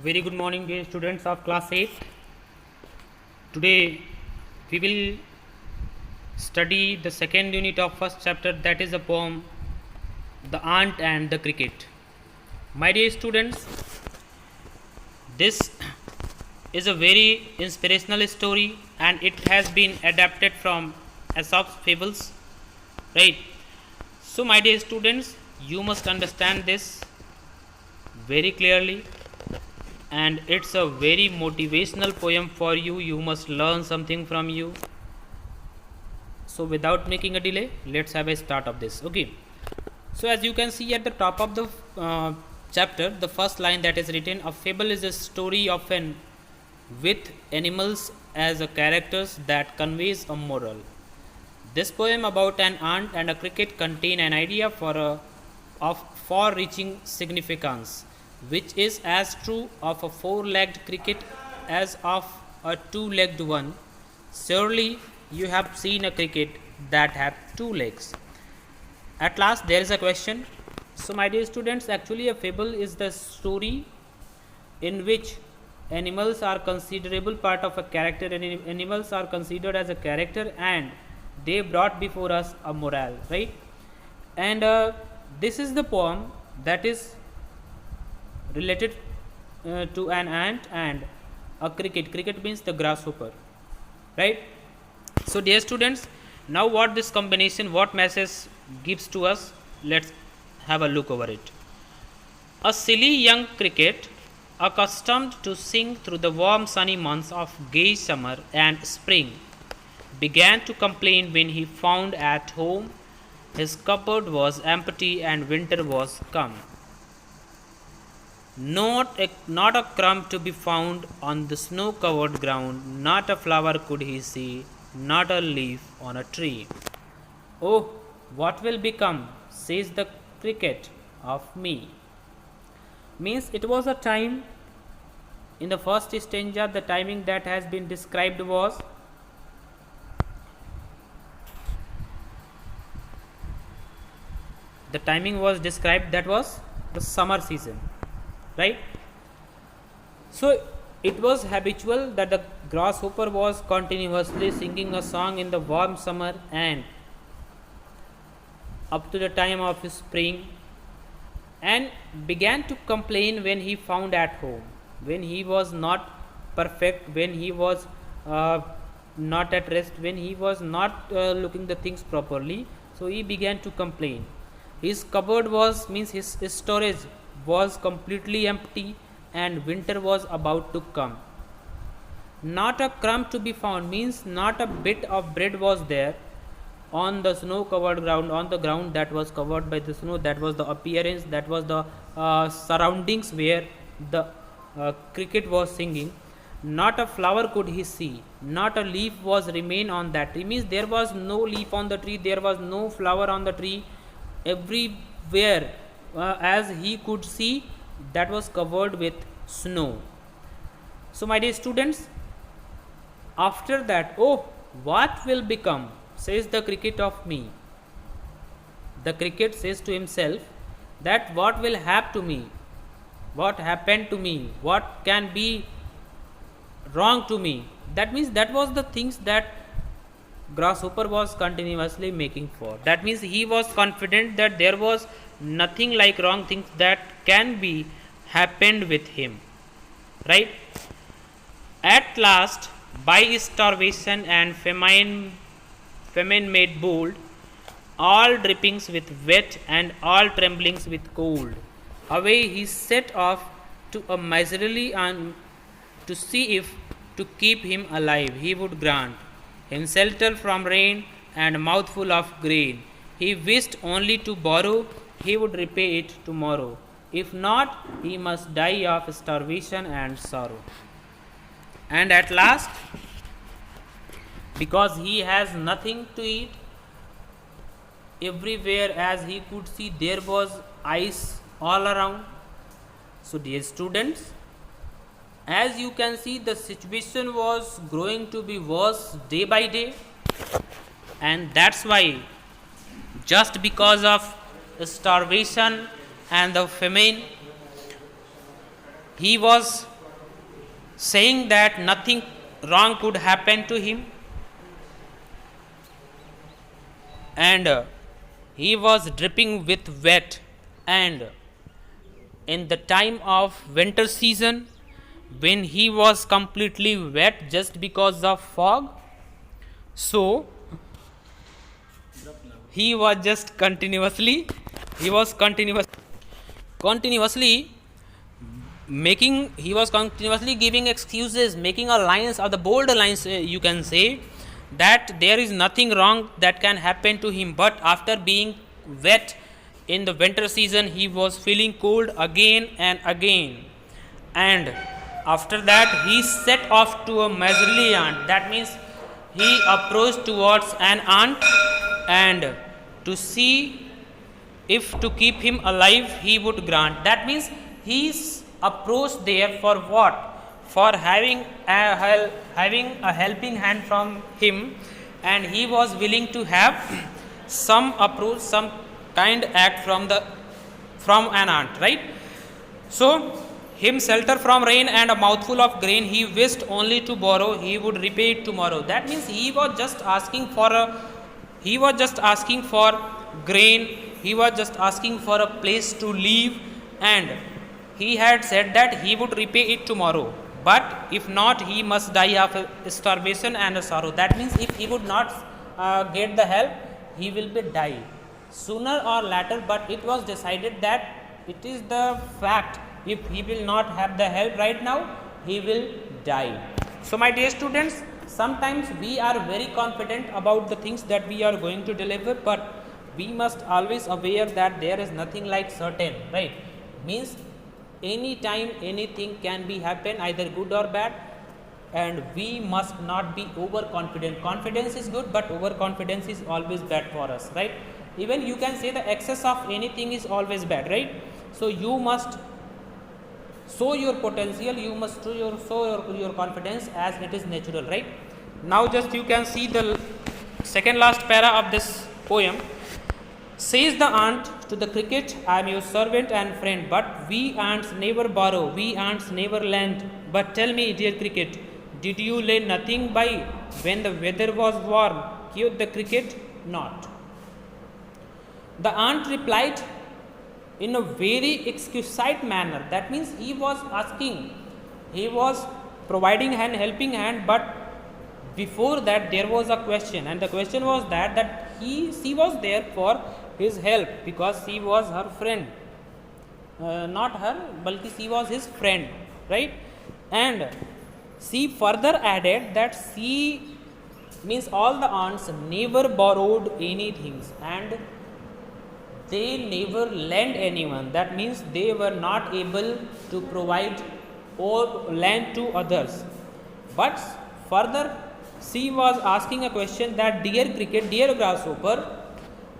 Very good morning, dear students of class 8. Today we will study the second unit of first chapter, that is the poem The Ant and the Cricket. My dear students, this is a very inspirational story and it has been adapted from Aesop's fables, right? So my dear students, you must understand this very clearly, and it's a very motivational poem for you. You must learn something from you. So without making a delay, let's have a start of this. Okay, so as you can see at the top of the chapter, the first line that is written: a fable is a story often with animals as a characters that conveys a moral. This poem about an ant and a cricket contain an idea of far-reaching significance, which is as true of a four-legged cricket as of a two-legged one. Surely you have seen a cricket that have two legs. At last, there is a question. So, my dear students, actually, a fable is the story in which animals are considerable part of a character, and animals are considered as a character, and they brought before us a morale, right? And this is the poem that is related to an ant and a cricket. Cricket means the grasshopper, right? So, dear students, now what this combination, what message gives to us? Let's have a look over it. A silly young cricket, accustomed to sing through the warm sunny months of gay summer and spring, began to complain when he found at home his cupboard was empty and winter was come. Not a crumb to be found on the snow covered ground, not a flower could he see, not a leaf on a tree. Oh, what will become, says the cricket, of me? Means it was a time in the first stanza, the timing that has been described was that was the summer season, right? So it was habitual that the grasshopper was continuously singing a song in the warm summer and up to the time of spring, and began to complain when he found at home, when he was not perfect, when he was not at rest, when he was not looking the things properly. So he began to complain. His cupboard was, means his storage was completely empty and winter was about to come. Not a crumb to be found means not a bit of bread was there on the snow covered ground, on the ground that was covered by the snow. That was the appearance, that was the surroundings where the cricket was singing. Not a flower could he see, not a leaf was remain on that tree. Means there was no leaf on the tree, there was no flower on the tree. Everywhere as he could see, that was covered with snow. So my dear students, after that, oh, what will become, says the cricket, of me? The cricket says to himself that what will happen to me, what happened to me, what can be wrong to me. That means that was the things that grasshopper was continuously making for. That means he was confident that there was nothing like wrong things that can be happened with him, right? At last, by starvation and famine made bold, all drippings with wet and all tremblings with cold, away he set off to a miserly and to see if to keep him alive he would grant him shelter from rain and a mouthful of grain. He wished only to borrow, he would repay it tomorrow. If not, he must die of starvation and sorrow. And at last, because he has nothing to eat, everywhere as he could see there was ice all around. So dear students, as you can see, the situation was growing to be worse day by day, and that's why, just because of starvation and the famine, he was saying that nothing wrong could happen to him, and he was dripping with wet. And in the time of winter season, when he was completely wet just because of fog, so he was just continuously he was continuously giving excuses, making a lines or the bold lines, you can say that there is nothing wrong that can happen to him. But after being wet in the winter season, he was feeling cold again and again. And after that, he set off to a miserly aunt. That means he approached towards an aunt and to see if to keep him alive he would grant. That means he's approached there for what? For having a helping hand from him, and he was willing to have some approach, some kind act from an aunt, right? So him shelter from rain and a mouthful of grain he wished only to borrow, he would repay it tomorrow. That means he was just asking for grain, he was just asking for a place to live, and he had said that he would repay it tomorrow. But if not, he must die of starvation and sorrow. That means if he would not get the help, he will be die sooner or later. But it was decided that it is the fact, if he will not have the help right now, he will die. So my dear students, sometimes we are very confident about the things that we are going to deliver, but we must always aware that there is nothing like certain, right? Means anytime anything can be happen, either good or bad, and we must not be overconfident. Confidence is good, but overconfidence is always bad for us, right? Even you can say the excess of anything is always bad, right? So you must show your potential, you must show your confidence as it is natural, right? Now just you can see the second last para of this poem. Says the ant to the cricket, I am your servant and friend, but we ants never borrow, we ants never lend. But tell me, dear cricket, did you lay nothing by when the weather was warm? Quoth the cricket, not. The ant replied in a very exquisite manner. That means he was asking, he was providing an helping hand, but before that there was a question, and the question was that she was there for his help because she was her friend, not her, but she was his friend, right? And she further added that she, means all the ants never borrowed anything and they never lent anyone. That means they were not able to provide or lend to others. But further she was asking a question that, dear cricket, dear grasshopper,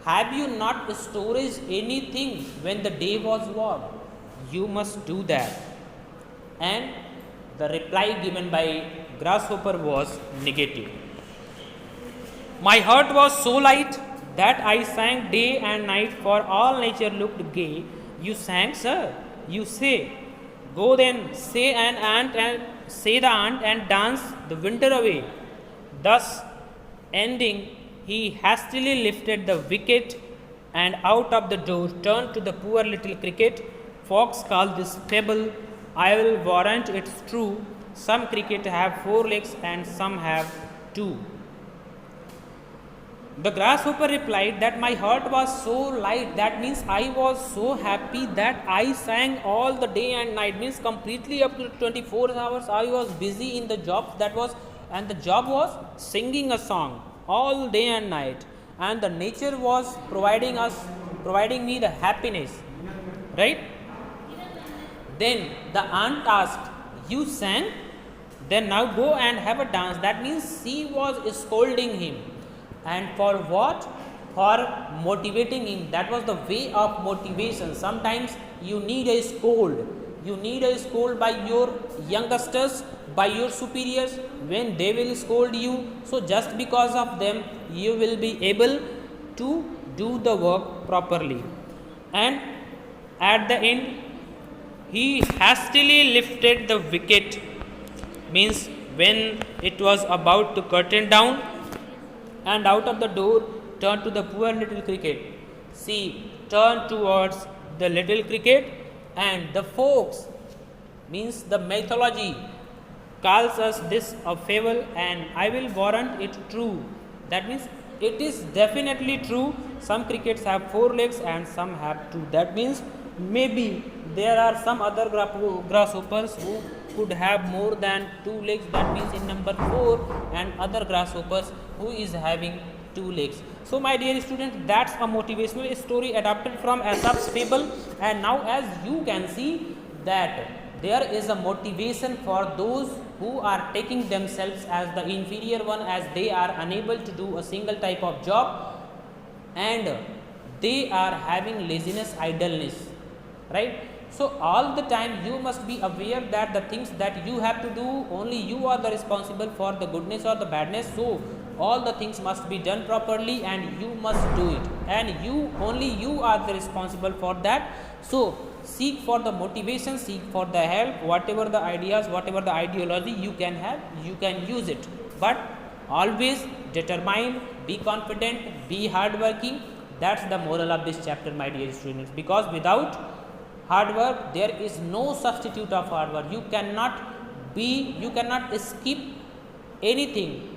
have you not stored anything when the day was warm? You must do that. And the reply given by grasshopper was negative. My heart was so light that I sang day and night, for all nature looked gay. You sang, sir, you say. Go then, say the ant and dance the winter away. Thus ending, he hastily lifted the wicket and out of the door turned to the poor little cricket. Folks call this fable, I will warrant it's true. Some cricket have 4 legs and some have 2. The grasshopper replied that my heart was so light, that means I was so happy that I sang all the day and night, means completely up to 24 hours I was busy in the job, and the job was singing a song all day and night, and the nature was providing me the happiness, right? Then the ant asked, you sang? Then now go and have a dance. That means she was scolding him. And for what? For motivating him. That was the way of motivation. Sometimes you need a scold. You need a scold by your youngsters, by your superiors, when they will scold you. So just because of them, you will be able to do the work properly. And at the end, he hastily lifted the wicket means when it was about to curtain down, and out of the door turn to the poor little cricket. See, turn towards the little cricket, and the folks means the mythology calls us this a fable, and I will warrant it true. That means it is definitely true. Some crickets have 4 legs and some have 2. That means maybe there are some other grasshoppers who could have more than 2 legs. That means in number 4, and other grasshoppers who is having 2 legs. So my dear students, that's a motivational story adapted from Aesop's fable. And now as you can see that there is a motivation for those who are taking themselves as the inferior one, as they are unable to do a single type of job and they are having laziness, idleness, right? So all the time you must be aware that the things that you have to do, only you are the responsible for the goodness or the badness. So all the things must be done properly and you must do it, and only you are the responsible for that. So seek for the motivation, seek for the help, whatever the ideas, whatever the ideology you can have, you can use it, but always determined, be confident, be hardworking. That's the moral of this chapter, my dear students, because without hard work there is no substitute of hard work. You cannot skip anything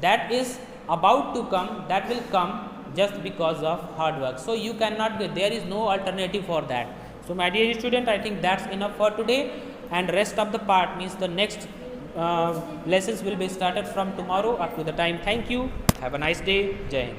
that is about to come, that will come just because of hard work. So you cannot get, there is no alternative for that. So my dear student, I think that's enough for today, and rest of the part means the next lessons will be started from tomorrow up to the time. Thank you, have a nice day, Jai Hind.